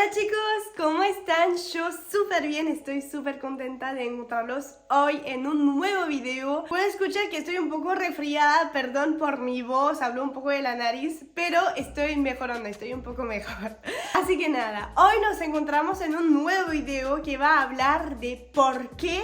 Hola chicos, ¿cómo están? Yo súper bien, estoy súper contenta de encontrarlos hoy en un nuevo video. Puedo escuchar que estoy un poco resfriada, perdón por mi voz, hablo un poco de la nariz, pero estoy mejorando, estoy un poco mejor. Así que nada, hoy nos encontramos en un nuevo video que va a hablar de por qué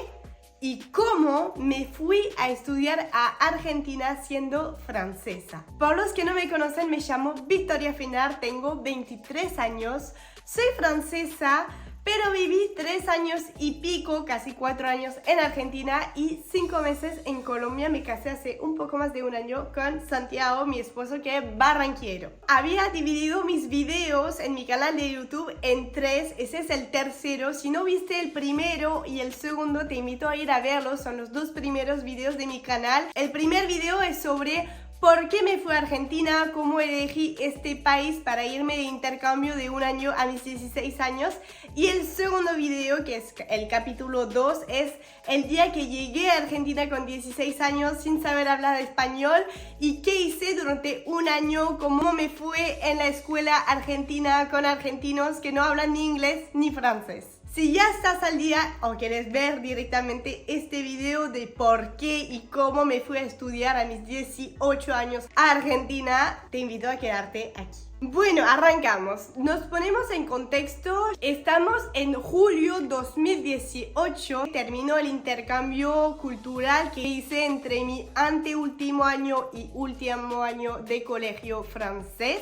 y cómo me fui a estudiar a Argentina siendo francesa. Por los que no me conocen, me llamo Victoria Finar, tengo 23 años, soy francesa, pero viví 3 años y pico, casi 4 años en Argentina y 5 meses en Colombia. Me casé hace un poco más de un año con Santiago, mi esposo, que es barranquero. Había dividido mis videos en mi canal de YouTube en 3, ese es el tercero. Si no viste el primero y el segundo, te invito a ir a verlos, son los 2 primeros videos de mi canal. El primer video es sobre ¿por qué me fui a Argentina? ¿Cómo elegí este país para irme de intercambio de un año a mis 16 años? Y el segundo video, que es el capítulo 2, es el día que llegué a Argentina con 16 años sin saber hablar español y qué hice durante un año, cómo me fue en la escuela argentina con argentinos que no hablan ni inglés ni francés. Si ya estás al día o quieres ver directamente este video de por qué y cómo me fui a estudiar a mis 18 años a Argentina, te invito a quedarte aquí. Bueno, arrancamos. Nos ponemos en contexto. Estamos en julio 2018. Terminó el intercambio cultural que hice entre mi anteúltimo año y último año de colegio francés.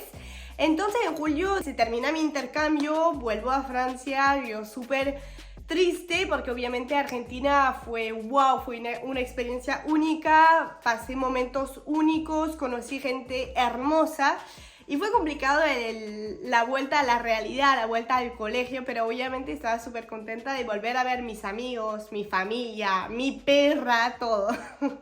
Entonces en julio se termina mi intercambio, vuelvo a Francia, yo súper triste porque obviamente Argentina fue wow, fue una experiencia única, pasé momentos únicos, conocí gente hermosa y fue complicado la vuelta a la realidad, la vuelta al colegio, pero obviamente estaba súper contenta de volver a ver mis amigos, mi familia, mi perra, todo.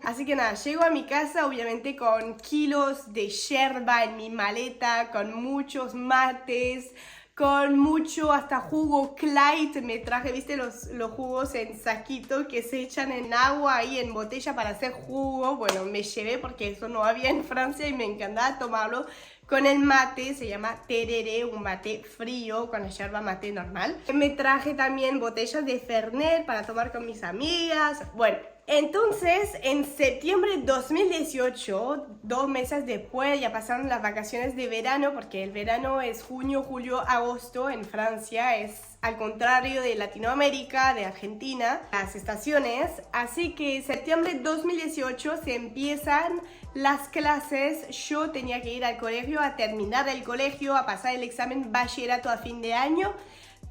Así que nada, llego a mi casa obviamente con kilos de yerba en mi maleta, con muchos mates, con mucho hasta jugo Clyde. Me traje, viste, los jugos en saquito que se echan en agua ahí en botella para hacer jugo. Bueno, me llevé porque eso no había en Francia y me encantaba tomarlo con el mate, se llama tereré, un mate frío con la yerba mate normal. Me traje también botellas de Fernet para tomar con mis amigas. Bueno, entonces en septiembre de 2018, 2 meses después, ya pasaron las vacaciones de verano, porque el verano es junio, julio, agosto en Francia, es al contrario de Latinoamérica, de Argentina, las estaciones. Así que en septiembre de 2018 se empiezan las clases. Yo tenía que ir al colegio, a terminar el colegio, a pasar el examen bachillerato a fin de año,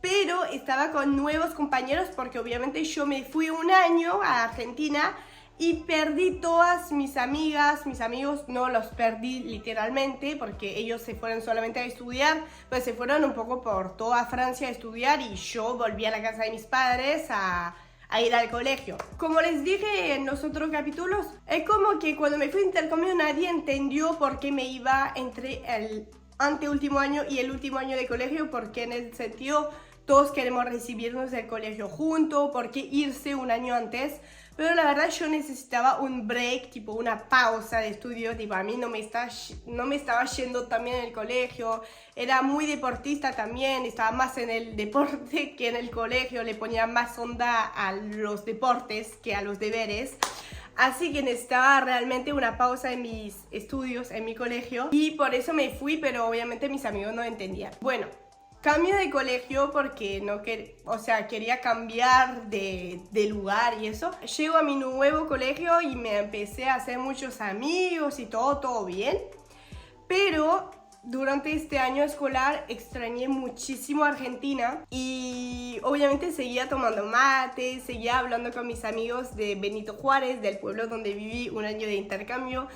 pero estaba con nuevos compañeros porque obviamente yo me fui un año a Argentina y perdí todas mis amigas, mis amigos no los perdí literalmente porque ellos se fueron solamente a estudiar, pues se fueron un poco por toda Francia a estudiar y yo volví a la casa de mis padres a ir al colegio. Como les dije en los otros capítulos, es como que cuando me fui a intercambio nadie entendió por qué me iba entre el anteúltimo año y el último año de colegio, porque en el sentido todos queremos recibirnos del colegio juntos, por qué irse un año antes. Pero la verdad yo necesitaba un break, tipo una pausa de estudio, tipo a mí no me estaba yendo tan bien en el colegio, era muy deportista también, estaba más en el deporte que en el colegio, le ponía más onda a los deportes que a los deberes. Así que necesitaba realmente una pausa en mis estudios, en mi colegio, y por eso me fui, pero obviamente mis amigos no entendían. Bueno, cambio de colegio porque quería cambiar de lugar y eso. Llego a mi nuevo colegio y me empecé a hacer muchos amigos y todo bien. Pero durante este año escolar extrañé muchísimo Argentina y obviamente seguía tomando mate, seguía hablando con mis amigos de Benito Juárez, del pueblo donde viví un año de intercambio.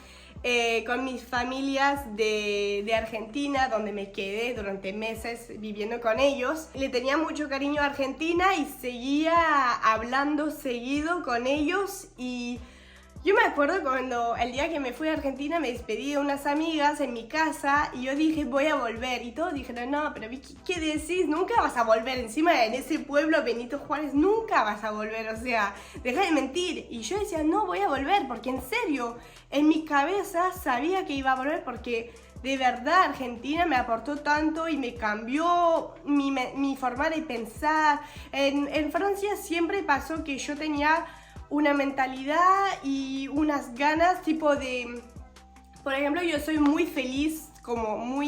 Con mis familias de Argentina, donde me quedé durante meses viviendo con ellos. Le tenía mucho cariño a Argentina y seguía hablando seguido con ellos. Y yo me acuerdo cuando el día que me fui a Argentina me despedí de unas amigas en mi casa y yo dije voy a volver y todos dijeron no, pero Vicky, ¿qué decís? Nunca vas a volver, encima en ese pueblo Benito Juárez nunca vas a volver, o sea, deja de mentir. Y yo decía no, voy a volver porque en serio, en mi cabeza sabía que iba a volver porque de verdad Argentina me aportó tanto y me cambió mi forma de pensar. En Francia siempre pasó que yo tenía una mentalidad y unas ganas tipo de... Por ejemplo, yo soy muy feliz, como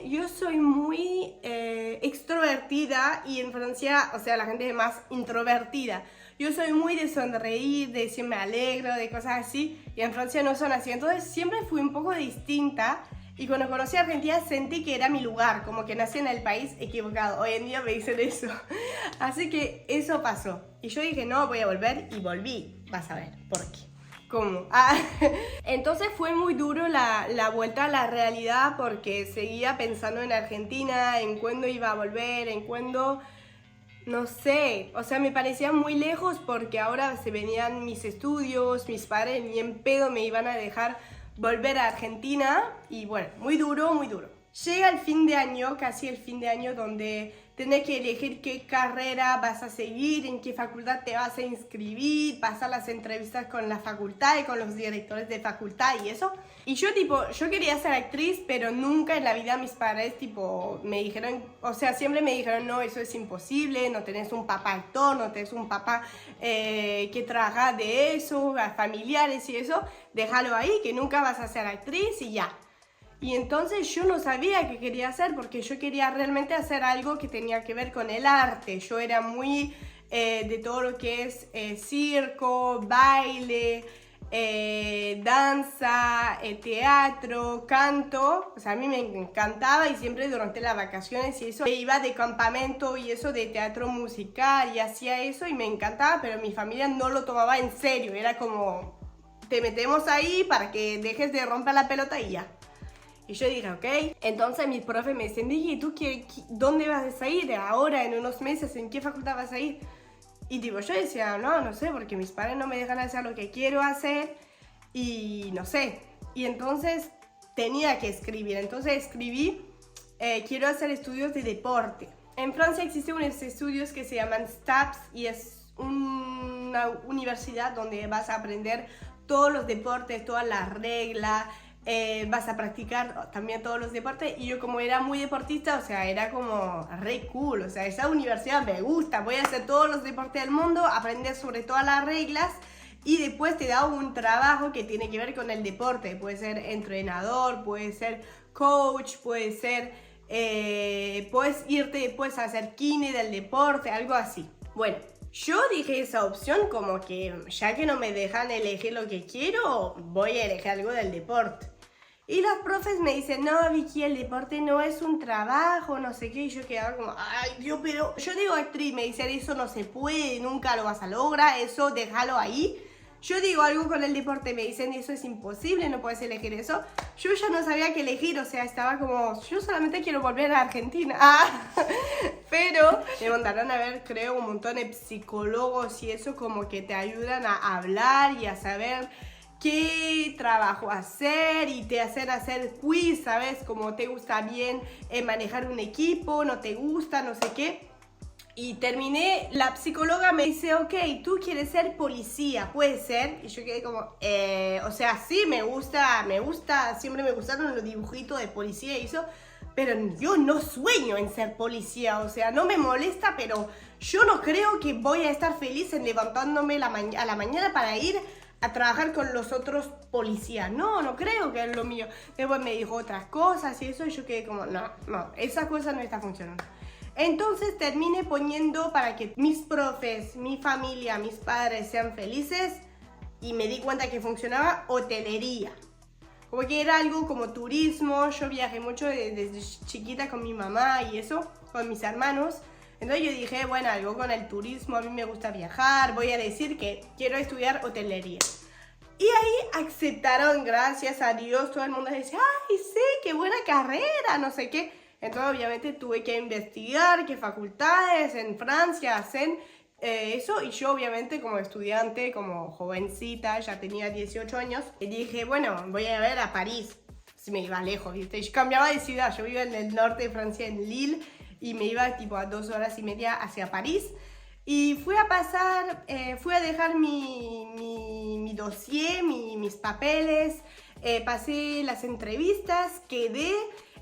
yo soy muy extrovertida y en Francia, o sea, la gente es más introvertida. Yo soy muy de sonreír, de decir me alegro, de cosas así, y en Francia no son así. Entonces siempre fui un poco distinta y cuando conocí a Argentina sentí que era mi lugar, como que nací en el país equivocado. Hoy en día me dicen eso. Así que eso pasó. Y yo dije, no, voy a volver y volví. Vas a ver, ¿por qué? ¿Cómo? Entonces fue muy duro la vuelta a la realidad porque seguía pensando en Argentina, en cuándo iba a volver, en cuándo... No sé, o sea, me parecía muy lejos porque ahora se venían mis estudios, mis padres ni en pedo me iban a dejar volver a Argentina y bueno, muy duro, muy duro. Llega el fin de año, casi el fin de año, donde tenés que elegir qué carrera vas a seguir, en qué facultad te vas a inscribir, pasar las entrevistas con la facultad y con los directores de facultad y eso. Y yo yo quería ser actriz, pero nunca en la vida mis padres me dijeron, o sea, siempre me dijeron, no, eso es imposible, no tenés un papá actor, no tenés un papá que trabaja de eso, a familiares y eso, déjalo ahí, que nunca vas a ser actriz y ya. Y entonces yo no sabía qué quería hacer porque yo quería realmente hacer algo que tenía que ver con el arte. Yo era muy de todo lo que es circo, baile, danza, teatro, canto. O sea, a mí me encantaba y siempre durante las vacaciones y eso iba de campamento y eso de teatro musical y hacía eso y me encantaba, pero mi familia no lo tomaba en serio. Era como, te metemos ahí para que dejes de romper la pelota y ya. Y yo dije, ok. Entonces mis profes me dicen, Digi, ¿tú dónde vas a ir ahora, en unos meses? ¿En qué facultad vas a ir? Y tipo, yo decía, no sé, porque mis padres no me dejan hacer lo que quiero hacer y no sé. Y entonces tenía que escribir. Entonces escribí, quiero hacer estudios de deporte. En Francia existen unos estudios que se llaman STAPS y es una universidad donde vas a aprender todos los deportes, todas las reglas. Vas a practicar también todos los deportes y yo como era muy deportista, o sea, era como re cool, o sea, esa universidad me gusta, voy a hacer todos los deportes del mundo, aprender sobre todas las reglas y después te da un trabajo que tiene que ver con el deporte, puede ser entrenador, puede ser coach, puede ser, puedes irte después a hacer kine del deporte, algo así. Bueno, yo dije esa opción como que ya que no me dejan elegir lo que quiero, voy a elegir algo del deporte. Y los profes me dicen, no, Vicky, el deporte no es un trabajo, no sé qué. Y yo quedaba como, ay, Dios, pero yo digo actriz, me dicen, eso no se puede, nunca lo vas a lograr, eso déjalo ahí. Yo digo algo con el deporte, me dicen, eso es imposible, no puedes elegir eso. Yo ya no sabía qué elegir, o sea, estaba como, yo solamente quiero volver a Argentina. Pero me mandaron a ver, creo, un montón de psicólogos y eso como que te ayudan a hablar y a saber qué trabajo hacer y te hacen hacer quiz, ¿sabes? Como te gusta bien manejar un equipo, no te gusta, no sé qué. Y terminé, la psicóloga me dice, ok, tú quieres ser policía, ¿puede ser? Y yo quedé como, o sea, sí, me gusta, siempre me gustaron los dibujitos de policía y eso, pero yo no sueño en ser policía, o sea, no me molesta, pero yo no creo que voy a estar feliz en levantándome a la mañana para ir a trabajar con los otros policías. No creo que es lo mío. Después me dijo otras cosas y eso, y yo quedé como, no, esa cosa no está funcionando. Entonces terminé poniendo para que mis profes, mi familia, mis padres sean felices y me di cuenta que funcionaba hotelería. Como que era algo como turismo, yo viajé mucho desde chiquita con mi mamá y eso, con mis hermanos. Entonces yo dije, bueno, algo con el turismo, a mí me gusta viajar, voy a decir que quiero estudiar hotelería. Y ahí aceptaron, gracias a Dios, todo el mundo decía, ay, sí, qué buena carrera, no sé qué. Entonces obviamente tuve que investigar qué facultades en Francia hacen eso, y yo obviamente como estudiante, como jovencita, ya tenía 18 años, y dije, bueno, voy a ver a París, si me iba lejos, ¿viste? Yo cambiaba de ciudad, yo vivo en el norte de Francia, en Lille, y me iba tipo a 2 horas y media hacia París, y fui a dejar mi dossier, mis papeles, pasé las entrevistas, quedé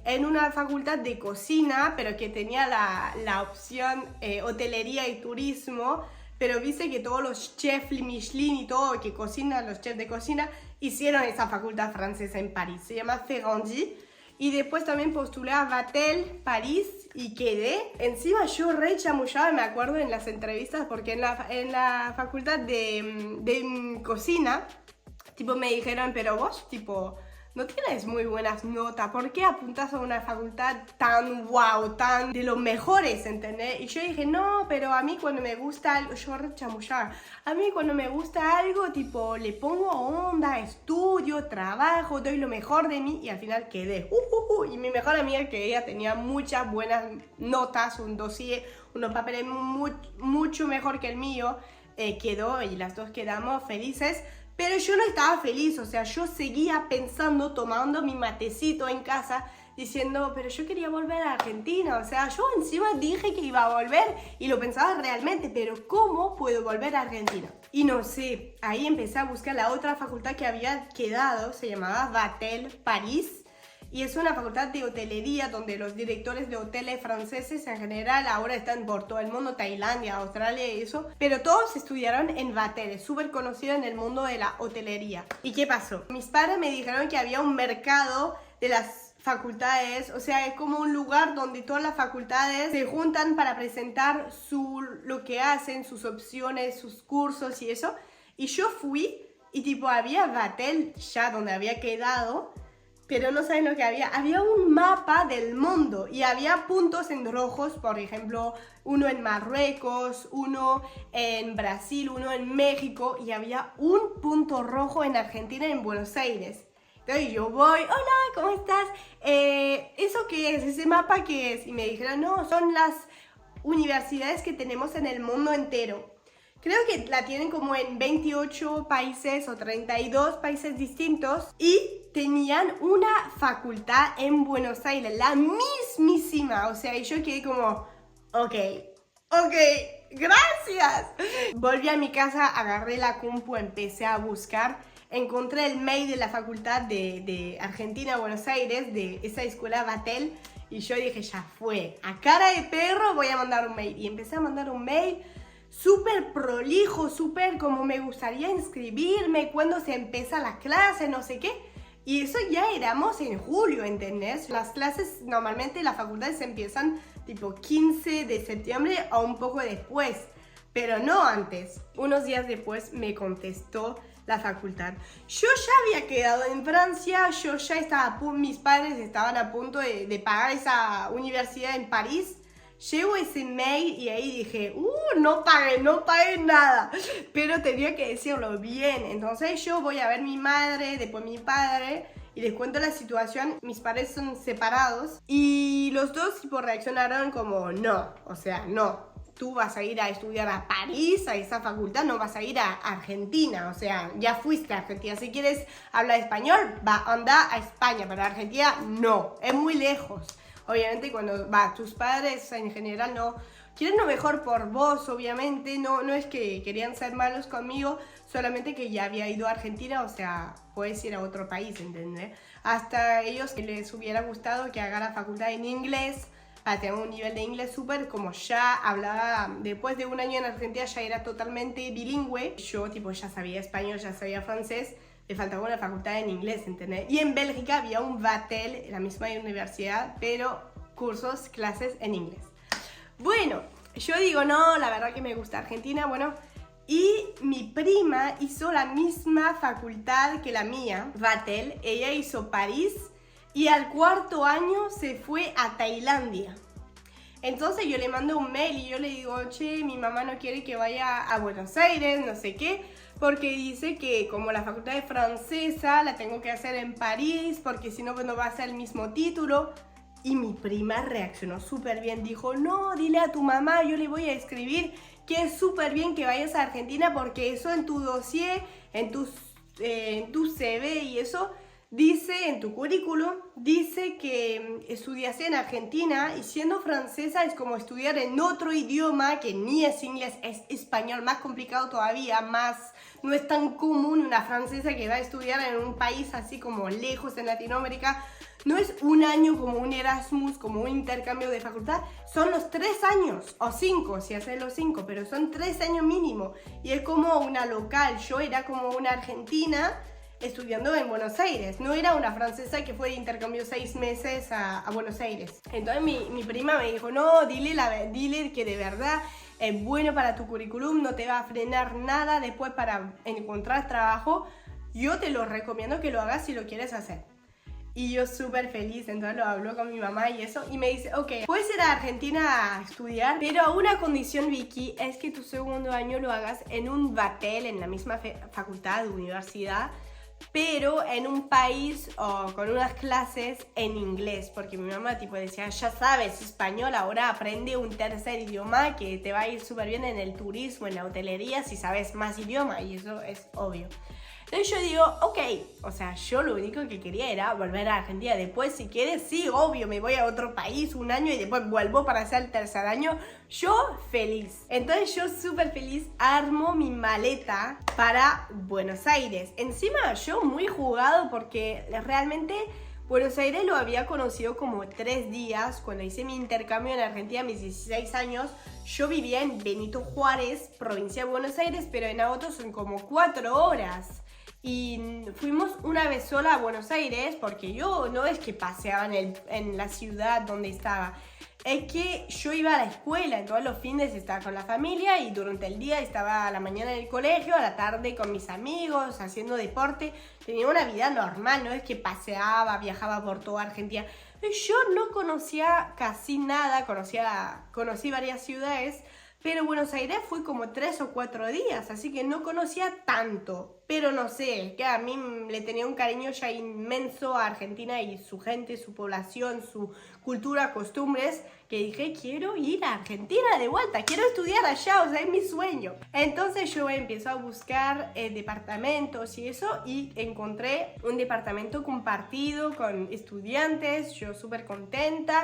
en una facultad de cocina, pero que tenía la opción hotelería y turismo, pero viste que todos los chefs Michelin y todo que cocinan, los chefs de cocina, hicieron esa facultad francesa en París, se llama Ferrandi. Y después también postulé a Vatel, París, y quedé. Encima yo re chamullaba, me acuerdo en las entrevistas, porque en la facultad de cocina, tipo me dijeron, pero vos, tipo, no tienes muy buenas notas, ¿por qué apuntas a una facultad tan wow, tan de los mejores, ¿entendés? Y yo dije, no, pero a mí cuando me gusta algo, yo re chamullaba, a mí cuando me gusta algo, tipo, le pongo onda, estudio, trabajo, doy lo mejor de mí, y al final quedé. Y mi mejor amiga, que ella tenía muchas buenas notas, un dossier, unos papeles mucho mejor que el mío, quedó y las dos quedamos felices. Pero yo no estaba feliz, o sea, yo seguía pensando, tomando mi matecito en casa, diciendo, pero yo quería volver a Argentina, o sea, yo encima dije que iba a volver y lo pensaba realmente, pero ¿cómo puedo volver a Argentina? Y no sé, ahí empecé a buscar la otra facultad que había quedado, se llamaba Vatel, París, y es una facultad de hotelería donde los directores de hoteles franceses en general ahora están por todo el mundo, Tailandia, Australia y eso, pero todos estudiaron en Vatel, es súper conocido en el mundo de la hotelería. ¿Y qué pasó? Mis padres me dijeron que había un mercado de las facultades, o sea, es como un lugar donde todas las facultades se juntan para presentar lo que hacen, sus opciones, sus cursos y eso. Y yo fui y tipo había Vatel ya donde había quedado, pero no saben lo que había. Había un mapa del mundo y había puntos en rojos, por ejemplo, uno en Marruecos, uno en Brasil, uno en México, y había un punto rojo en Argentina, en Buenos Aires. Entonces yo voy, hola, ¿cómo estás? ¿Eso qué es? ¿Ese mapa qué es? Y me dijeron, no, son las universidades que tenemos en el mundo entero. Creo que la tienen como en 28 países o 32 países distintos y tenían una facultad en Buenos Aires, la mismísima, o sea, y yo quedé como, ok, gracias. Volví a mi casa, agarré la compu, empecé a buscar, encontré el mail de la facultad de Argentina, Buenos Aires, de esa escuela Vatel, y yo dije, ya fue, a cara de perro voy a mandar un mail, y empecé a mandar un mail, súper prolijo, súper como me gustaría inscribirme, cuándo se empieza la clase, no sé qué. Y eso ya éramos en julio, ¿entendés? Las clases, normalmente las facultades empiezan tipo 15 de septiembre o un poco después, pero no antes. Unos días después me contestó la facultad. Yo ya había quedado en Francia, yo ya estaba, mis padres estaban a punto de pagar esa universidad en París. Llevo ese mail y ahí dije, no pagué nada, pero tenía que decirlo bien. Entonces yo voy a ver mi madre, después mi padre, y les cuento la situación. Mis padres son separados y los dos tipo reaccionaron como no, o sea, no. Tú vas a ir a estudiar a París, a esa facultad, no vas a ir a Argentina, o sea, ya fuiste a Argentina. Si quieres hablar español, anda a España, pero a Argentina no, es muy lejos. Obviamente cuando tus padres en general no quieren lo mejor por vos, obviamente, no es que querían ser malos conmigo, solamente que ya había ido a Argentina, o sea, puedes ir a otro país, ¿entendés? Hasta ellos que les hubiera gustado que haga la facultad en inglés, para tener un nivel de inglés súper, como ya hablaba, después de un año en Argentina ya era totalmente bilingüe, yo tipo ya sabía español, ya sabía francés, le faltaba una facultad en inglés, ¿entendés? Y en Bélgica había un Vatel, la misma universidad, pero cursos, clases en inglés. Bueno, yo digo, no, la verdad que me gusta Argentina, bueno, y mi prima hizo la misma facultad que la mía, Vatel, ella hizo París, y al cuarto año se fue a Tailandia. Entonces yo le mando un mail y yo le digo, che, mi mamá no quiere que vaya a Buenos Aires, no sé qué, porque dice que como la facultad es francesa, la tengo que hacer en París, porque si no, pues no va a ser el mismo título. Y mi prima reaccionó súper bien, dijo, no, dile a tu mamá, yo le voy a escribir que es súper bien que vayas a Argentina, porque eso en tu dossier, en tu CV y eso, dice en tu currículum, dice que estudiaste en Argentina y siendo francesa es como estudiar en otro idioma que ni es inglés, es español, más complicado todavía, no es tan común una francesa que va a estudiar en un país así como lejos en Latinoamérica. No es un año como un Erasmus, como un intercambio de facultad, son los 3 años, o 5, si haces los 5, pero son 3 años mínimo. Y es como una local, yo era como una argentina estudiando en Buenos Aires, no era una francesa que fue de intercambio 6 meses a Buenos Aires. Entonces mi prima me dijo, no, dile que de verdad es bueno para tu currículum, no te va a frenar nada después para encontrar trabajo, yo te lo recomiendo que lo hagas si lo quieres hacer. Y yo súper feliz, entonces lo hablo con mi mamá y eso, y me dice, ok, puedes ir a Argentina a estudiar, pero una condición, Vicky, es que tu segundo año lo hagas en un batel, en la misma facultad, universidad, pero en un país o con unas clases en inglés, porque mi mamá tipo decía, ya sabes español, ahora aprende un tercer idioma que te va a ir súper bien en el turismo, en la hotelería, si sabes más idioma, y eso es obvio. Entonces yo digo, ok, o sea, yo lo único que quería era volver a Argentina. Después, si quieres, sí, obvio, me voy a otro país un año y después vuelvo para hacer el tercer año. Yo feliz. Entonces yo súper feliz armo mi maleta para Buenos Aires. Encima yo muy jugado porque realmente Buenos Aires lo había conocido como 3 días. Cuando hice mi intercambio en Argentina a mis 16 años, yo vivía en Benito Juárez, provincia de Buenos Aires, pero en auto son como 4 horas. Y fuimos una vez sola a Buenos Aires porque yo no es que paseaba en la ciudad donde estaba, es que yo iba a la escuela, entonces los fines estaba con la familia y durante el día estaba a la mañana en el colegio, a la tarde con mis amigos, haciendo deporte. Tenía una vida normal, no es que paseaba, viajaba por toda Argentina. Yo no conocía casi nada, conocí varias ciudades, pero Buenos Aires fui como 3 o 4 días, así que no conocía tanto. Pero no sé, que a mí le tenía un cariño ya inmenso a Argentina y su gente, su población, su cultura, costumbres, que dije, quiero ir a Argentina de vuelta, quiero estudiar allá, o sea, es mi sueño. Entonces yo empiezo a buscar departamentos y eso, y encontré un departamento compartido con estudiantes, yo súper contenta.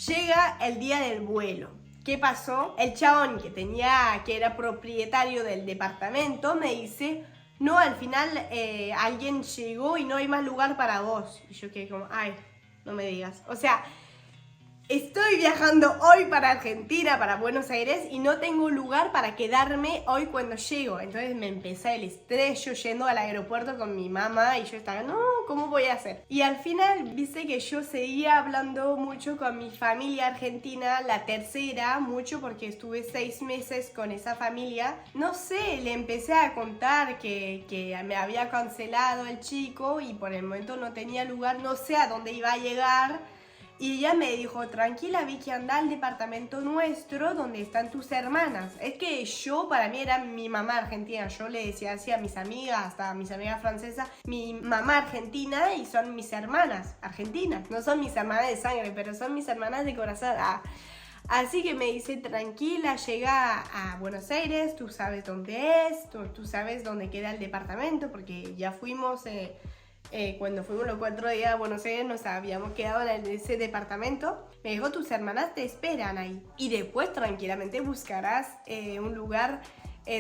Llega el día del vuelo. ¿Qué pasó? El chabón que era propietario del departamento me dice, no, al final alguien llegó y no hay más lugar para vos. Y yo quedé como, ay, no me digas. O sea, estoy viajando hoy para Argentina, para Buenos Aires, y no tengo lugar para quedarme hoy cuando llego. Entonces me empecé el estrés, yo yendo al aeropuerto con mi mamá, y yo estaba, no, ¿cómo voy a hacer? Y al final, viste que yo seguía hablando mucho con mi familia argentina, la tercera, mucho porque estuve 6 meses con esa familia. No sé, le empecé a contar que me había cancelado el chico y por el momento no tenía lugar, no sé a dónde iba a llegar. Y ella me dijo, tranquila Vicky, anda al departamento nuestro donde están tus hermanas. Es que yo, para mí era mi mamá argentina. Yo le decía así a mis amigas, hasta a mis amigas francesas, mi mamá argentina y son mis hermanas argentinas. No son mis hermanas de sangre, pero son mis hermanas de corazón. Así que me dice, tranquila, llega a Buenos Aires, tú sabes dónde es, tú sabes dónde queda el departamento, porque ya fuimos... cuando fuimos los 4 días a Buenos Aires nos habíamos quedado en ese departamento. Me dijo, tus hermanas te esperan ahí y después tranquilamente buscarás un lugar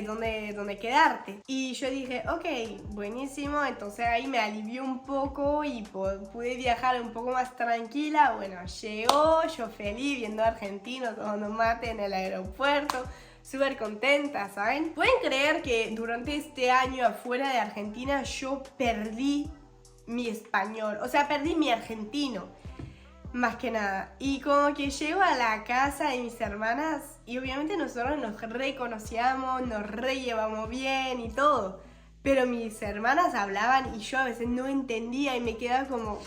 donde quedarte. Y yo dije, ok, buenísimo. Entonces ahí me alivió un poco y pude viajar un poco más tranquila. Bueno, llegó, yo feliz viendo a argentinos tomando mate en el aeropuerto, súper contenta, ¿saben? ¿Pueden creer que durante este año afuera de Argentina yo perdí mi español? O sea, perdí mi argentino, más que nada. Y como que llego a la casa de mis hermanas y obviamente nosotros nos reconocíamos, nos llevamos bien y todo. Pero mis hermanas hablaban y yo a veces no entendía y me quedaba como...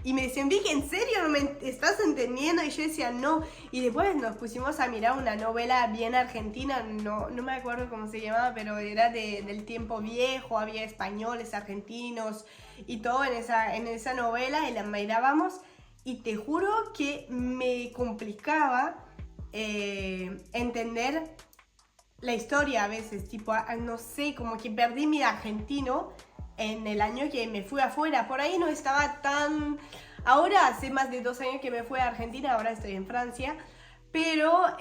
Y me decían, Vicky, ¿en serio no me estás entendiendo? Y yo decía, no. Y después nos pusimos a mirar una novela bien argentina, no me acuerdo cómo se llamaba, pero era del tiempo viejo, había españoles, argentinos y todo en esa novela, y la mirábamos. Y te juro que me complicaba entender la historia a veces, tipo, no sé, como que perdí mi argentino. en el año que me fui afuera. Por ahí no estaba tan... Ahora hace más de 2 años que me fui a Argentina, ahora estoy en Francia, pero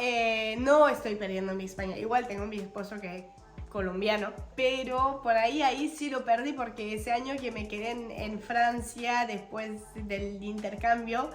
no estoy perdiendo mi español. Igual tengo mi esposo que es colombiano, pero por ahí sí lo perdí porque ese año que me quedé en Francia después del intercambio,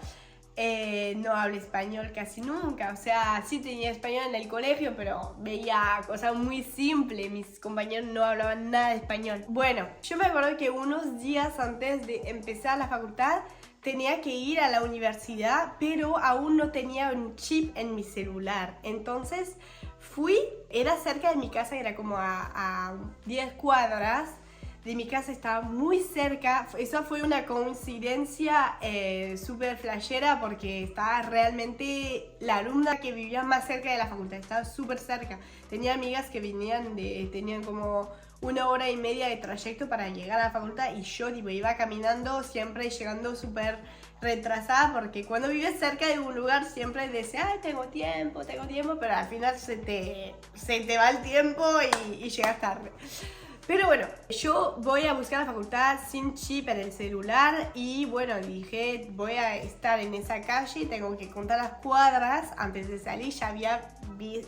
no hablo español casi nunca. O sea, sí tenía español en el colegio, pero veía cosas muy simples. Mis compañeros no hablaban nada de español. Bueno, yo me acuerdo que unos días antes de empezar la facultad tenía que ir a la universidad, pero aún no tenía un chip en mi celular. Entonces fui, era cerca de mi casa, era como a 10 cuadras de mi casa, estaba muy cerca. Eso fue una coincidencia súper flashera porque estaba realmente la alumna que vivía más cerca de la facultad, estaba súper cerca. Tenía amigas que tenían como 1 hora y media de trayecto para llegar a la facultad y yo tipo, iba caminando, siempre llegando súper retrasada porque cuando vives cerca de un lugar siempre dices, ay, tengo tiempo, pero al final se te va el tiempo y llegas tarde. Pero bueno, yo voy a buscar la facultad sin chip en el celular y bueno, dije, voy a estar en esa calle, tengo que contar las cuadras. Antes de salir ya había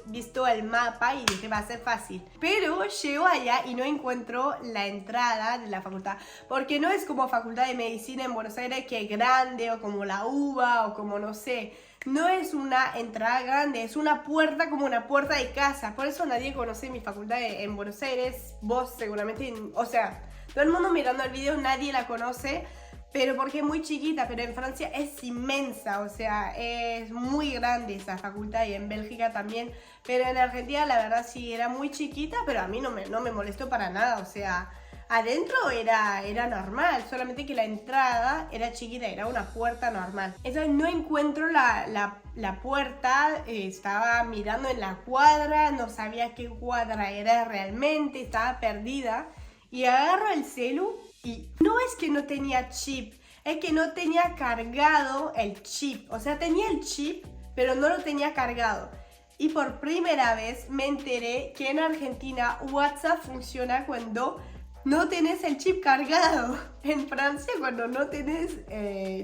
visto el mapa y dije, va a ser fácil. Pero llego allá y no encuentro la entrada de la facultad, porque no es como Facultad de Medicina en Buenos Aires que es grande, o como la UBA, o como no sé. No es una entrada grande, es una puerta como una puerta de casa. Por eso nadie conoce mi facultad en Buenos Aires. Vos seguramente, o sea, todo el mundo mirando el video, nadie la conoce, pero porque es muy chiquita. Pero en Francia es inmensa, o sea, es muy grande esa facultad, y en Bélgica también. Pero en Argentina la verdad sí era muy chiquita, pero a mí no me molestó para nada, o sea... Adentro era normal, solamente que la entrada era chiquita, era una puerta normal. Entonces no encuentro la puerta, estaba mirando en la cuadra, no sabía qué cuadra era realmente, estaba perdida. Y agarro el celu y no es que no tenía chip, es que no tenía cargado el chip. O sea, tenía el chip, pero no lo tenía cargado. Y por primera vez me enteré que en Argentina WhatsApp funciona cuando... no tenés el chip cargado. En Francia cuando no tenés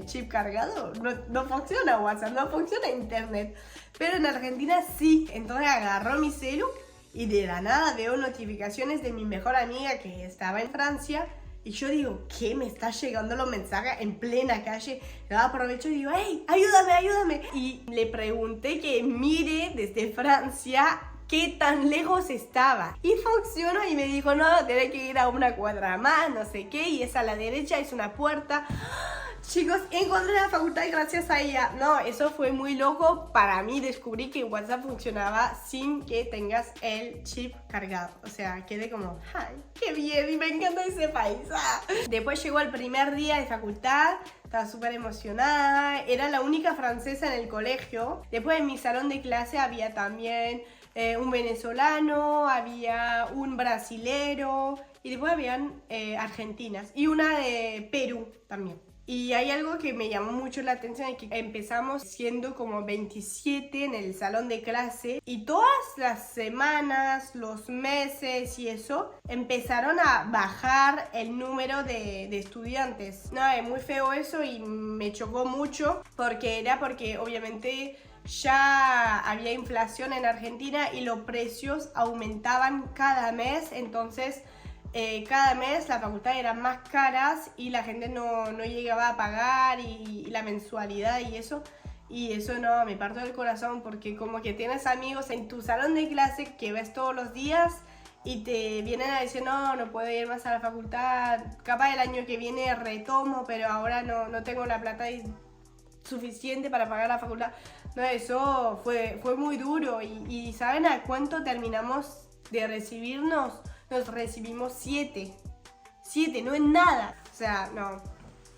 chip cargado no funciona WhatsApp, no funciona internet. Pero en Argentina sí. Entonces agarró mi celu y de la nada veo notificaciones de mi mejor amiga que estaba en Francia. Y yo digo, ¿qué? Me está llegando los mensajes en plena calle. Yo aprovecho y digo, ¡hey! ¡Ayúdame! Y le pregunté que mire desde Francia qué tan lejos estaba. Y funcionó y me dijo, no, tenés que ir a una cuadra más, no sé qué, y es a la derecha, es una puerta. Chicos, encontré la facultad gracias a ella. No, eso fue muy loco. Para mí descubrí que WhatsApp funcionaba sin que tengas el chip cargado. O sea, quedé como, ¡ay, qué bien! Y me encanta ese país. ¡Ah! Después llegó el primer día de facultad. Estaba súper emocionada. Era la única francesa en el colegio. Después en mi salón de clase había también... un venezolano, había un brasilero y después habían argentinas y una de Perú también. Y hay algo que me llamó mucho la atención, es que empezamos siendo como 27 en el salón de clase y todas las semanas, los meses y eso, empezaron a bajar el número de estudiantes. No, es muy feo eso y me chocó mucho porque obviamente... ya había inflación en Argentina y los precios aumentaban cada mes, entonces cada mes la facultad eran más caras y la gente no llegaba a pagar y la mensualidad y eso no, me parto del corazón porque como que tienes amigos en tu salón de clase que ves todos los días y te vienen a decir no puedo ir más a la facultad, capaz el año que viene retomo, pero ahora no tengo la plata suficiente para pagar la facultad. No, eso fue muy duro y ¿saben a cuánto terminamos de recibirnos? Nos recibimos 7, no es nada, o sea, no,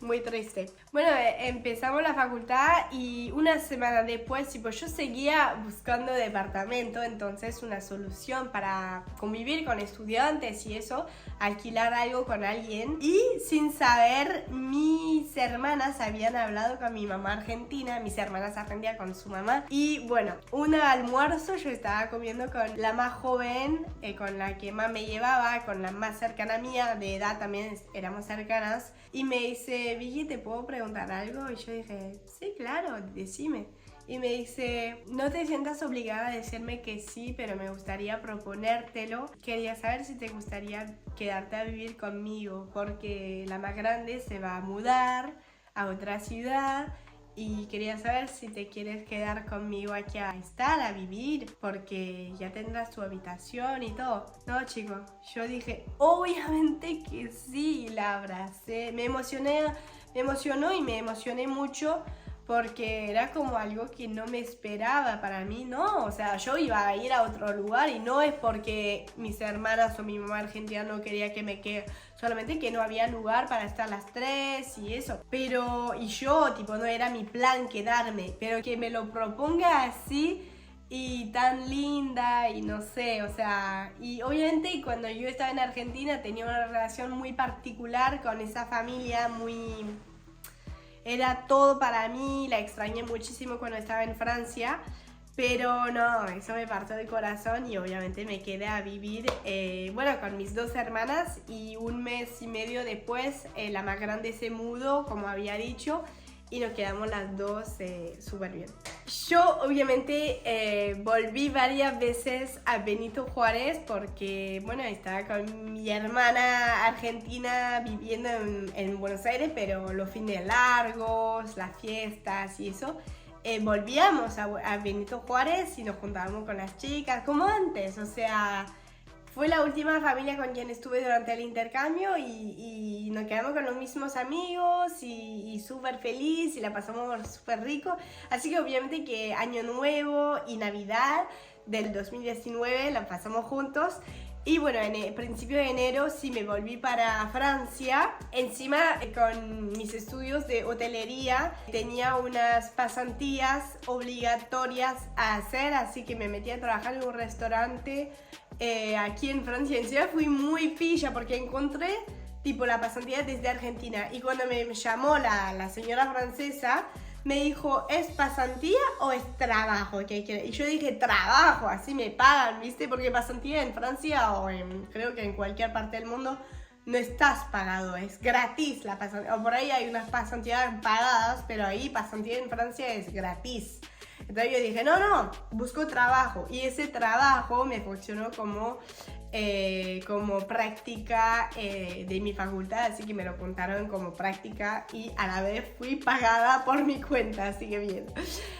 muy triste. Bueno, empezamos la facultad y una semana después, tipo, yo seguía buscando departamento, entonces una solución para convivir con estudiantes y eso, alquilar algo con alguien. Y sin saber, mis hermanas habían hablado con mi mamá argentina, mis hermanas argentinas con su mamá. Y bueno, un almuerzo yo estaba comiendo con la más joven, con la que más me llevaba, con la más cercana mía, de edad también éramos cercanas. Y me dice, Vicky, ¿te puedo preguntar algo? Y yo dije, sí, claro, decime. Y me dice, no te sientas obligada a decirme que sí, pero me gustaría proponértelo. Quería saber si te gustaría quedarte a vivir conmigo, porque la más grande se va a mudar a otra ciudad. Y quería saber si te quieres quedar conmigo aquí a estar, a vivir, porque ya tendrás tu habitación y todo. No, chicos, yo dije, obviamente que sí, la abracé. Me emocionó y me emocioné mucho porque era como algo que no me esperaba para mí, ¿no? O sea, yo iba a ir a otro lugar y no es porque mis hermanas o mi mamá argentina no quería que me quede, solamente que no había lugar para estar las tres y eso. Pero, y yo, tipo, no era mi plan quedarme, pero que me lo proponga así y tan linda y no sé, o sea, y obviamente cuando yo estaba en Argentina tenía una relación muy particular con esa familia, muy... Era todo para mí, la extrañé muchísimo cuando estaba en Francia, pero no, eso me partió del corazón y obviamente me quedé a vivir, bueno, con mis dos hermanas y un mes y medio después la más grande se mudó, como había dicho, y nos quedamos las dos súper bien. Yo obviamente volví varias veces a Benito Juárez porque, bueno, estaba con mi hermana argentina viviendo en Buenos Aires, pero los fines largos, las fiestas y eso, volvíamos a Benito Juárez y nos juntábamos con las chicas, como antes, o sea... Fue la última familia con quien estuve durante el intercambio y nos quedamos con los mismos amigos y súper feliz y la pasamos súper rico. Así que obviamente que Año Nuevo y Navidad del 2019 la pasamos juntos. Y bueno, en el principio de enero sí me volví para Francia. Encima con mis estudios de hotelería tenía unas pasantías obligatorias a hacer, así que me metí a trabajar en un restaurante aquí en Francia. Encima fui muy pilla porque encontré tipo la pasantía desde Argentina y cuando me llamó la señora francesa me dijo, ¿es pasantía o es trabajo? Y yo dije, trabajo, así me pagan, ¿viste? Porque pasantía en Francia o creo que en cualquier parte del mundo no estás pagado, es gratis la pasantía. O por ahí hay unas pasantías pagadas, pero ahí pasantía en Francia es gratis. Entonces yo dije, no, busco trabajo. Y ese trabajo me funcionó como práctica de mi facultad, así que me lo contaron como práctica y a la vez fui pagada por mi cuenta, así que bien.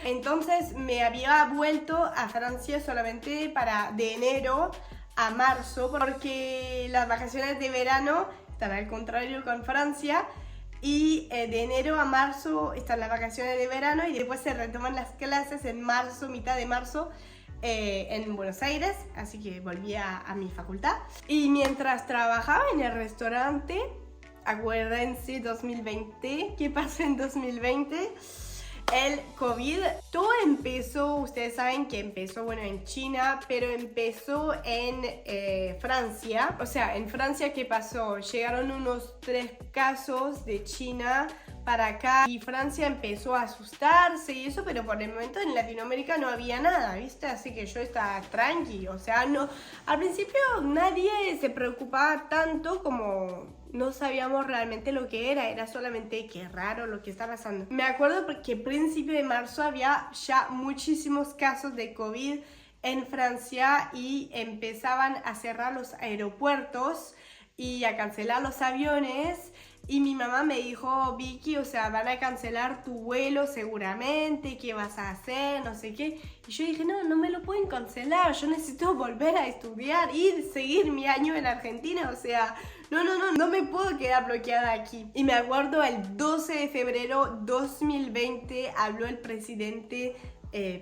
Entonces me había vuelto a Francia solamente de enero a marzo, porque las vacaciones de verano están al contrario con Francia. Y de enero a marzo están las vacaciones de verano y después se retoman las clases en marzo, mitad de marzo, en Buenos Aires. Así que volví a mi facultad. Y mientras trabajaba en el restaurante, acuérdense 2020, ¿qué pasó en 2020? El COVID, todo empezó, ustedes saben que empezó, bueno, en China, pero empezó en Francia. O sea, en Francia, ¿qué pasó? Llegaron unos 3 casos de China para acá y Francia empezó a asustarse y eso, pero por el momento en Latinoamérica no había nada, ¿viste? Así que yo estaba tranqui, o sea, no, al principio nadie se preocupaba tanto, como no sabíamos realmente lo que era solamente qué raro lo que está pasando. Me acuerdo porque a principio de marzo había ya muchísimos casos de COVID en Francia y empezaban a cerrar los aeropuertos y a cancelar los aviones. Y mi mamá me dijo, Vicky, o sea, van a cancelar tu vuelo seguramente, ¿qué vas a hacer? No sé qué. Y yo dije, no me lo pueden cancelar, yo necesito volver a estudiar y seguir mi año en Argentina, o sea, no me puedo quedar bloqueada aquí. Y me acuerdo el 12 de febrero 2020 habló el presidente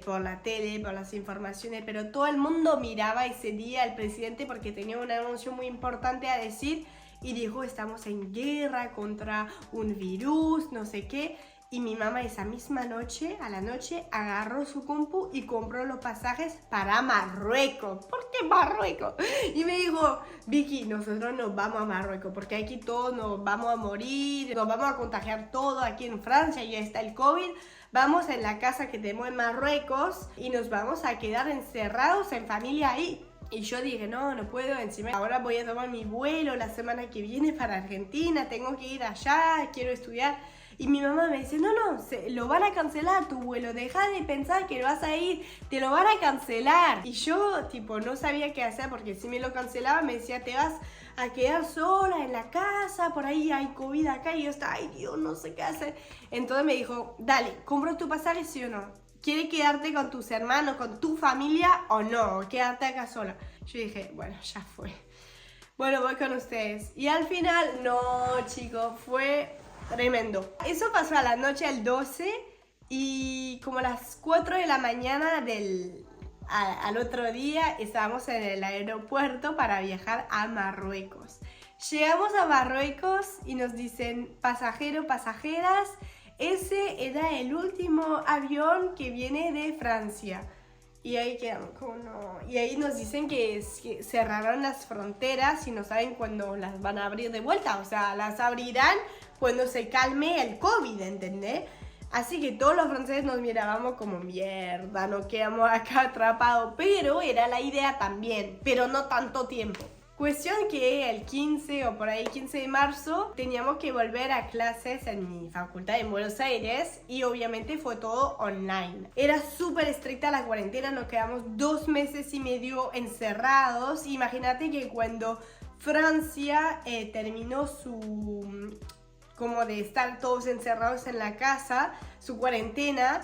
por la tele, por las informaciones, pero todo el mundo miraba ese día al presidente porque tenía un anuncio muy importante a decir. y dijo estamos en guerra contra un virus, no sé qué. Y mi mamá esa misma noche, a la noche, agarró su compu y compró los pasajes para Marruecos. ¿Por qué Marruecos? Y me dijo, Vicky, nosotros nos vamos a Marruecos porque aquí todos nos vamos a morir, nos vamos a contagiar todo aquí en Francia, ya está el COVID. Vamos en la casa que tenemos en Marruecos y nos vamos a quedar encerrados en familia ahí. Y yo dije, no, no puedo, encima ahora voy a tomar mi vuelo la semana que viene para Argentina, tengo que ir allá, quiero estudiar. Y mi mamá me dice, no, lo van a cancelar tu vuelo, deja de pensar que vas a ir, te lo van a cancelar. Y yo, tipo, no sabía qué hacer porque si me lo cancelaban me decía, te vas a quedar sola en la casa, por ahí hay COVID acá. Y yo estaba, ay Dios, no sé qué hacer. Entonces me dijo, dale, compro tu pasaje, sí o no. ¿Quieres quedarte con tus hermanos, con tu familia o no? Quedarte acá sola. Yo dije, bueno, ya fue. Bueno, voy con ustedes. Y al final, no, chicos, fue tremendo. Eso pasó a la noche del 12 y como a las 4 de la mañana al otro día estábamos en el aeropuerto para viajar a Marruecos. Llegamos a Marruecos y nos dicen, pasajero, pasajeras, ese era el último avión que viene de Francia. Y ahí quedamos como no. Y ahí nos dicen que cerraron las fronteras y no saben cuándo las van a abrir de vuelta. O sea, las abrirán cuando se calme el COVID, ¿entendés? Así que todos los franceses nos mirábamos como mierda, nos quedamos acá atrapados. Pero era la idea también, pero no tanto tiempo. Cuestión que el 15 o por ahí 15 de marzo teníamos que volver a clases en mi facultad en Buenos Aires y obviamente fue todo online. Era súper estricta la cuarentena, nos quedamos 2 meses y medio encerrados. Imagínate que cuando Francia terminó su... como de estar todos encerrados en la casa, su cuarentena,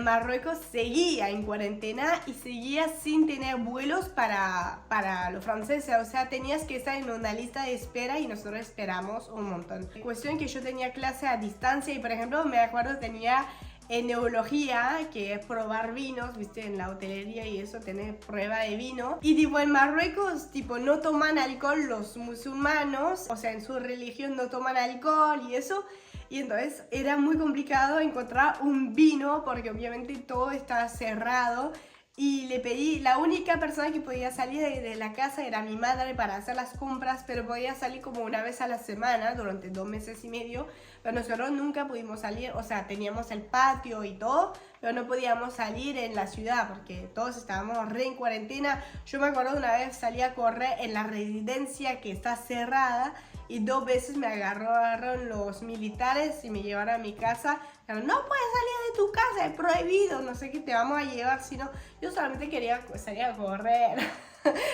Marruecos seguía en cuarentena y seguía sin tener vuelos para los franceses, o sea, tenías que estar en una lista de espera y nosotros esperamos un montón. Cuestión que yo tenía clase a distancia y por ejemplo me acuerdo tenía enología, que es probar vinos, viste, en la hotelería y eso, tener prueba de vino. Y tipo en Marruecos, tipo no toman alcohol los musulmanos, o sea, en su religión no toman alcohol y eso. Y entonces era muy complicado encontrar un vino porque obviamente todo estaba cerrado. Y le pedí, la única persona que podía salir de la casa era mi madre para hacer las compras, pero podía salir como una vez a la semana durante 2 meses y medio. Pero nosotros nunca pudimos salir, o sea, teníamos el patio y todo, pero no podíamos salir en la ciudad porque todos estábamos re en cuarentena. Yo me acuerdo una vez salí a correr en la residencia que está cerrada y 2 veces me agarraron los militares y me llevaron a mi casa. Pero no puedes salir de tu casa, es prohibido, no sé qué te vamos a llevar, sino yo solamente quería salir a correr.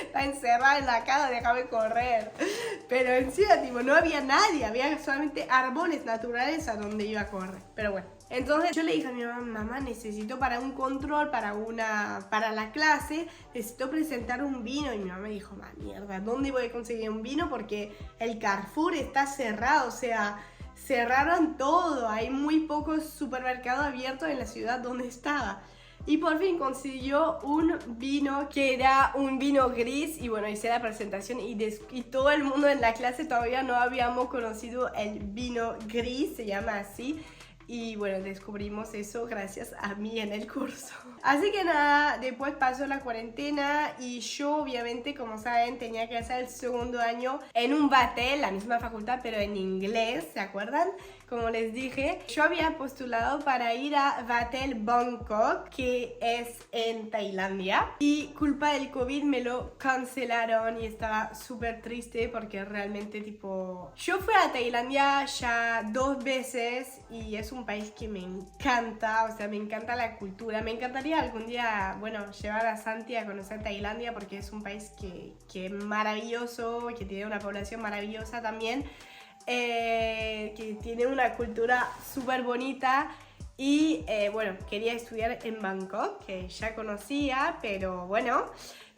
Está encerrada en la casa, déjame correr. Pero encima, tipo, no había nadie, había solamente árboles naturales a donde iba a correr. Pero bueno, entonces yo le dije a mi mamá, mamá, necesito para un control, para la clase, necesito presentar un vino. Y mi mamá me dijo, mierda, ¿dónde voy a conseguir un vino? Porque el Carrefour está cerrado, o sea, cerraron todo, hay muy pocos supermercados abiertos en la ciudad donde estaba. Y por fin consiguió un vino que era un vino gris y bueno, hice la presentación y todo el mundo en la clase todavía no habíamos conocido el vino gris, se llama así. Y bueno, descubrimos eso gracias a mí en el curso. Así que nada, después pasó la cuarentena y yo obviamente, como saben, tenía que hacer el segundo año en un Vatel, la misma facultad, pero en inglés, ¿se acuerdan? Como les dije, yo había postulado para ir a Vatel Bangkok, que es en Tailandia. Y culpa del COVID me lo cancelaron y estaba súper triste porque realmente tipo... Yo fui a Tailandia ya 2 veces y es un país que me encanta, o sea, me encanta la cultura. Me encantaría algún día, bueno, llevar a Santi a conocer Tailandia porque es un país que es maravilloso, que tiene una población maravillosa también. Que tiene una cultura súper bonita y bueno, quería estudiar en Bangkok, que ya conocía, pero bueno,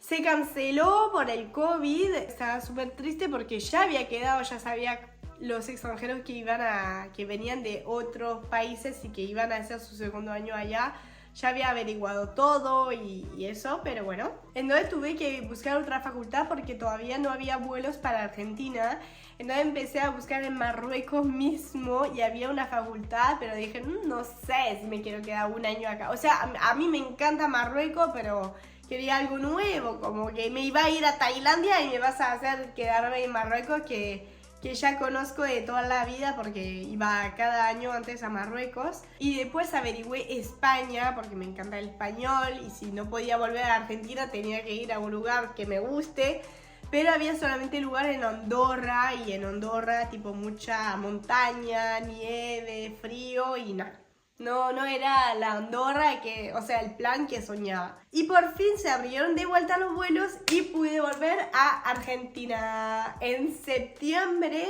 se canceló por el COVID. Estaba súper triste porque ya había quedado, ya sabía los extranjeros que venían de otros países y que iban a hacer su segundo año allá, ya había averiguado todo y eso, pero bueno. Entonces tuve que buscar otra facultad porque todavía no había vuelos para Argentina. Entonces empecé a buscar en Marruecos mismo y había una facultad, pero dije, no sé si me quiero quedar un año acá. O sea, a mí me encanta Marruecos, pero quería algo nuevo, como que me iba a ir a Tailandia y me vas a hacer quedarme en Marruecos que ya conozco de toda la vida porque iba cada año antes a Marruecos. Y después averigüé España porque me encanta el español y si no podía volver a Argentina tenía que ir a un lugar que me guste. Pero había solamente lugar en Andorra y en Andorra tipo mucha montaña, nieve, frío y nada. No era la Andorra que, o sea, el plan que soñaba. Y por fin se abrieron de vuelta los vuelos y pude volver a Argentina en septiembre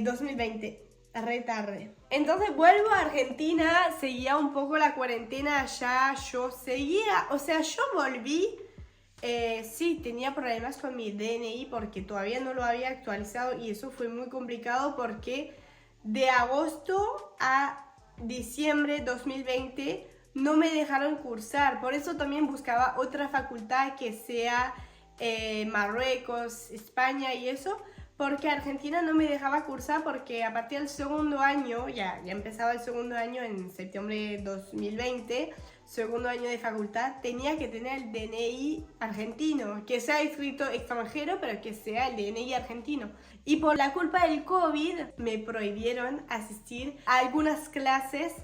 2020. Re tarde. Entonces vuelvo a Argentina, seguía un poco la cuarentena allá, yo volví. Sí, tenía problemas con mi DNI porque todavía no lo había actualizado y eso fue muy complicado porque de agosto a diciembre 2020 no me dejaron cursar, por eso también buscaba otra facultad que sea Marruecos, España y eso, porque Argentina no me dejaba cursar porque a partir del segundo año, ya empezaba el segundo año en septiembre de 2020, segundo año de facultad, tenía que tener el DNI argentino, que sea escrito extranjero, pero que sea el DNI argentino. Y por la culpa del COVID me prohibieron asistir a algunas clases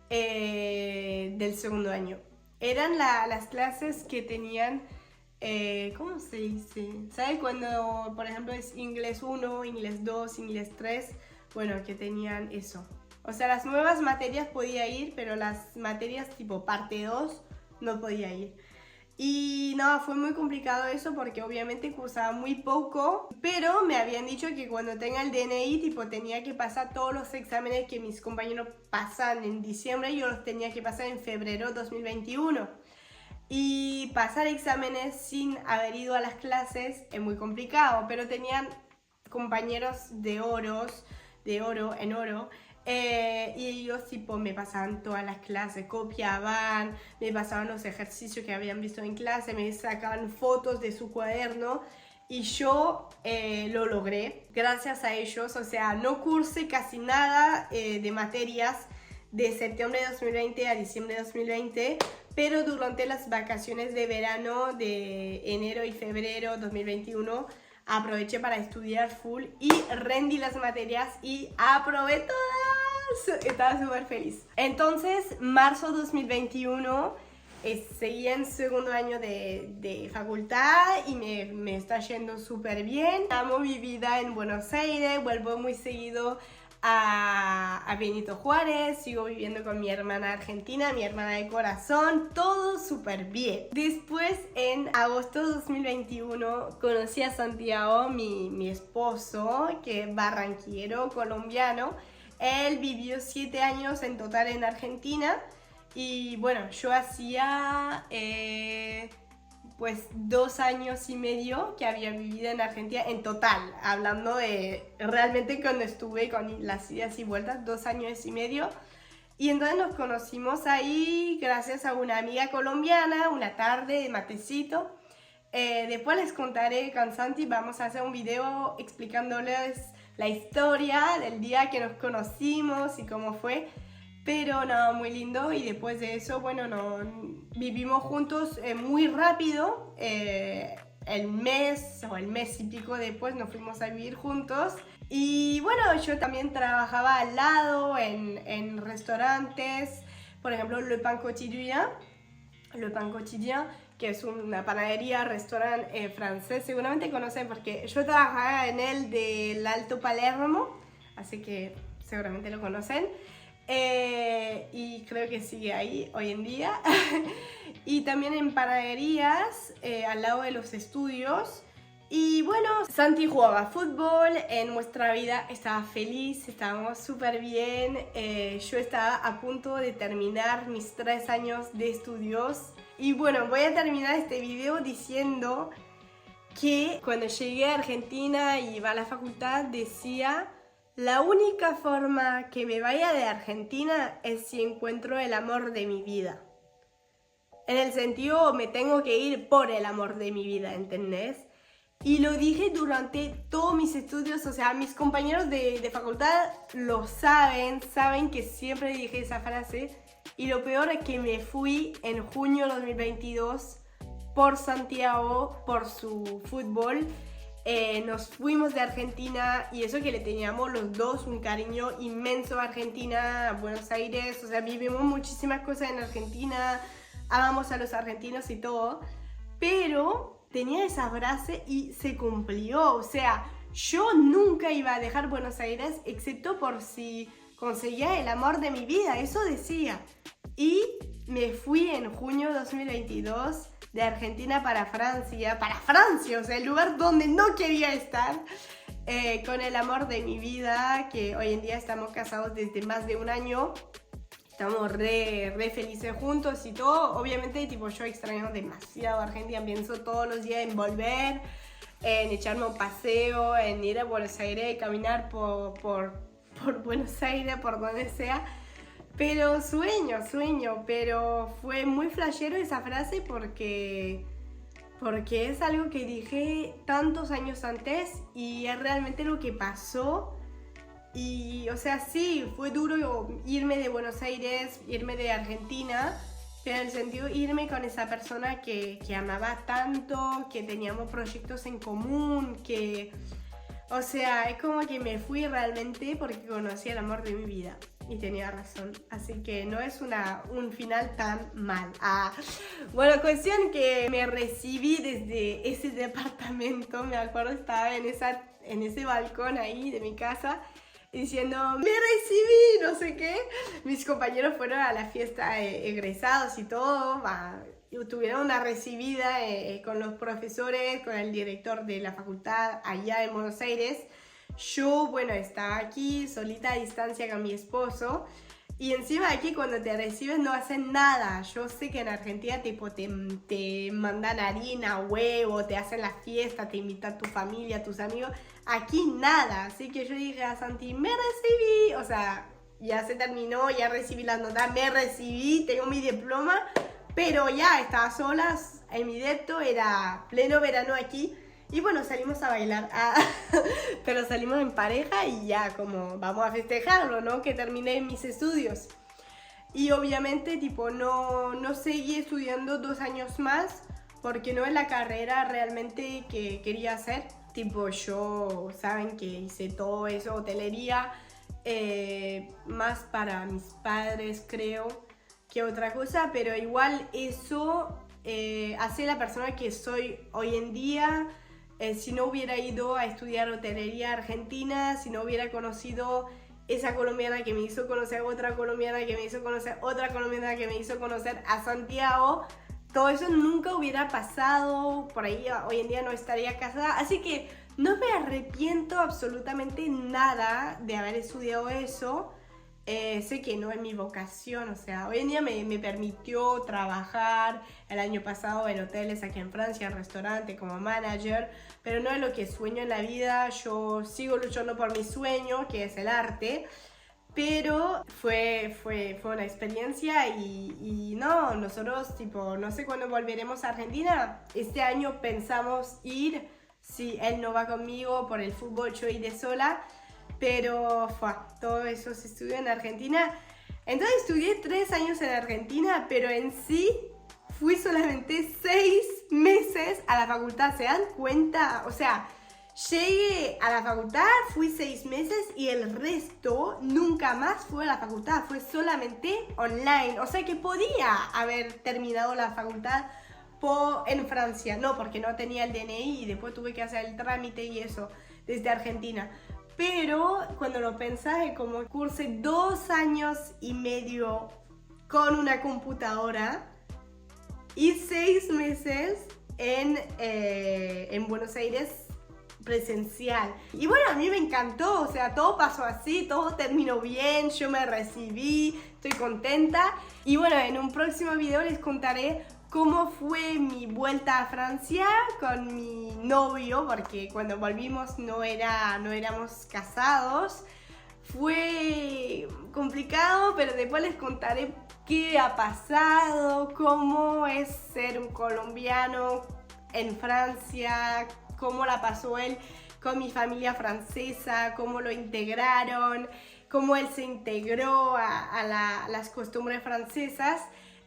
del segundo año. Eran las clases que tenían, ¿cómo se dice? ¿Sabes cuando, por ejemplo, es inglés 1, inglés 2, inglés 3? Bueno, que tenían eso. O sea, las nuevas materias podía ir, pero las materias tipo parte 2 no podía ir. Y no, fue muy complicado eso porque obviamente cursaba muy poco, pero me habían dicho que cuando tenga el DNI tipo tenía que pasar todos los exámenes que mis compañeros pasan en diciembre y yo los tenía que pasar en febrero 2021. Y pasar exámenes sin haber ido a las clases es muy complicado, pero tenían compañeros de oro en oro. Y ellos tipo me pasaban todas las clases, copiaban, me pasaban los ejercicios que habían visto en clase, me sacaban fotos de su cuaderno y yo lo logré gracias a ellos. O sea, no cursé casi nada de materias de septiembre de 2020 a diciembre de 2020, pero durante las vacaciones de verano de enero y febrero 2021 aproveché para estudiar full y rendí las materias y aprobé todas. Estaba súper feliz. Entonces, marzo 2021, seguía en segundo año de facultad y me está yendo súper bien. Amo mi vida en Buenos Aires, vuelvo muy seguido a Benito Juárez, sigo viviendo con mi hermana argentina, mi hermana de corazón, todo súper bien. Después, en agosto de 2021, conocí a Santiago, mi esposo, que es barranquillero, colombiano. Él vivió 7 años en total en Argentina y bueno, yo hacía pues 2 años y medio que había vivido en Argentina en total, hablando de realmente cuando estuve con las idas y vueltas, 2 años y medio. Y entonces nos conocimos ahí gracias a una amiga colombiana, una tarde de matecito. Después les contaré con Santi, vamos a hacer un video explicándoles la historia del día que nos conocimos y cómo fue. Pero no, muy lindo. Y después de eso, bueno, vivimos juntos muy rápido. El mes y pico después nos fuimos a vivir juntos. Y bueno, yo también trabajaba al lado en restaurantes. Por ejemplo, Le Pain Quotidien, que es una panadería, restaurante francés. Seguramente conocen porque yo trabajaba en el del Alto Palermo, así que seguramente lo conocen. Y creo que sigue ahí hoy en día. Y también en panaderías al lado de los estudios. Y bueno, Santi jugaba fútbol, en nuestra vida estaba feliz, estábamos súper bien. Yo estaba a punto de terminar mis 3 años de estudios. Y bueno, voy a terminar este video diciendo que cuando llegué a Argentina y iba a la facultad decía La única forma que me vaya de Argentina es si encuentro el amor de mi vida. En el sentido, me tengo que ir por el amor de mi vida, ¿entendés? Y lo dije durante todos mis estudios, o sea, mis compañeros de facultad lo saben que siempre dije esa frase. Y lo peor es que me fui en junio de 2022 por Santiago, por su fútbol. Nos fuimos de Argentina y eso que le teníamos los dos un cariño inmenso a Argentina, a Buenos Aires. O sea, vivimos muchísimas cosas en Argentina, amamos a los argentinos y todo. Pero tenía esa frase y se cumplió. O sea, yo nunca iba a dejar Buenos Aires excepto por si conseguía el amor de mi vida, eso decía. Y me fui en junio de 2022 de Argentina para Francia, o sea, el lugar donde no quería estar, con el amor de mi vida, que hoy en día estamos casados desde más de un año. Estamos re felices juntos y todo. Obviamente, tipo, yo extraño demasiado Argentina. Pienso todos los días en volver, en echarme un paseo, en ir a Buenos Aires, caminar por Buenos Aires, por donde sea. Pero sueño. Pero fue muy flashero esa frase porque es algo que dije tantos años antes y es realmente lo que pasó. Y, o sea, sí, fue duro irme de Buenos Aires, irme de Argentina, pero en el sentido irme con esa persona que amaba tanto, que teníamos proyectos en común, que, o sea, es como que me fui realmente porque conocí el amor de mi vida. Y tenía razón, así que no es un final tan mal. Bueno, cuestión que me recibí desde ese departamento, me acuerdo, estaba en ese balcón ahí de mi casa, diciendo, me recibí, no sé qué. Mis compañeros fueron a la fiesta egresados y todo, tuvieron una recibida con los profesores, con el director de la facultad allá en Buenos Aires. Yo, bueno, estaba aquí solita a distancia con mi esposo. Y encima aquí cuando te reciben no hacen nada. Yo sé que en Argentina tipo te mandan harina, huevo, te hacen la fiesta, te invitan tu familia, tus amigos. Aquí nada. Así que yo dije a Santi, me recibí. O sea, ya se terminó, ya recibí las notas, me recibí, tengo mi diploma. Pero ya estaba sola en mi depto, era pleno verano aquí. Y bueno, salimos a bailar, pero salimos en pareja y ya como vamos a festejarlo, ¿no? Que terminé mis estudios. Y obviamente tipo no seguí estudiando 2 años más porque no es la carrera realmente que quería hacer. Tipo yo, saben que hice todo eso, hotelería, más para mis padres creo que otra cosa, pero igual eso hace la persona que soy hoy en día. Si no hubiera ido a estudiar hotelería a Argentina, si no hubiera conocido esa colombiana que me hizo conocer a otra colombiana, que me hizo conocer otra colombiana, que me hizo conocer a Santiago, todo eso nunca hubiera pasado, por ahí hoy en día no estaría casada, así que no me arrepiento absolutamente nada de haber estudiado eso. Sé que no es mi vocación, o sea, hoy en día me permitió trabajar el año pasado en hoteles aquí en Francia, en restaurante como manager, pero no es lo que sueño en la vida. Yo sigo luchando por mi sueño, que es el arte, pero fue una experiencia y no, nosotros tipo, no sé cuándo volveremos a Argentina. Este año pensamos ir, si él no va conmigo por el fútbol, yo iré sola. Pero todo eso se estudió en Argentina. Entonces estudié 3 años en Argentina, pero en sí fui solamente 6 meses a la facultad. ¿Se dan cuenta? O sea, llegué a la facultad, fui 6 meses y el resto nunca más fue a la facultad. Fue solamente online. O sea que podía haber terminado la facultad en Francia. No, porque no tenía el DNI y después tuve que hacer el trámite y eso desde Argentina. Pero cuando lo pensás, es como cursé 2 años y medio con una computadora y 6 meses en Buenos Aires presencial. Y bueno, a mí me encantó, o sea, todo pasó así, todo terminó bien, yo me recibí, estoy contenta. Y bueno, en un próximo video les contaré cómo fue mi vuelta a Francia con mi novio, porque cuando volvimos no éramos casados, Fue complicado, pero después les contaré qué ha pasado, cómo es ser un colombiano en Francia, cómo la pasó él con mi familia francesa, cómo lo integraron, cómo él se integró a las costumbres francesas.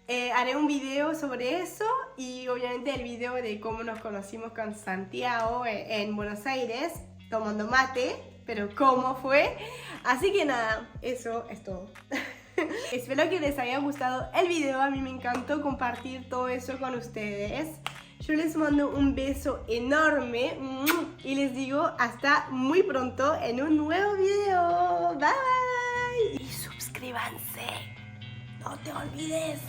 Haré un video sobre eso y obviamente el video de cómo nos conocimos con Santiago en Buenos Aires, tomando mate, pero cómo fue. Así que nada, eso es todo. Espero que les haya gustado el video, a mí me encantó compartir todo eso con ustedes. Yo les mando un beso enorme y les digo hasta muy pronto en un nuevo video. Bye. Y suscríbanse, no te olvides.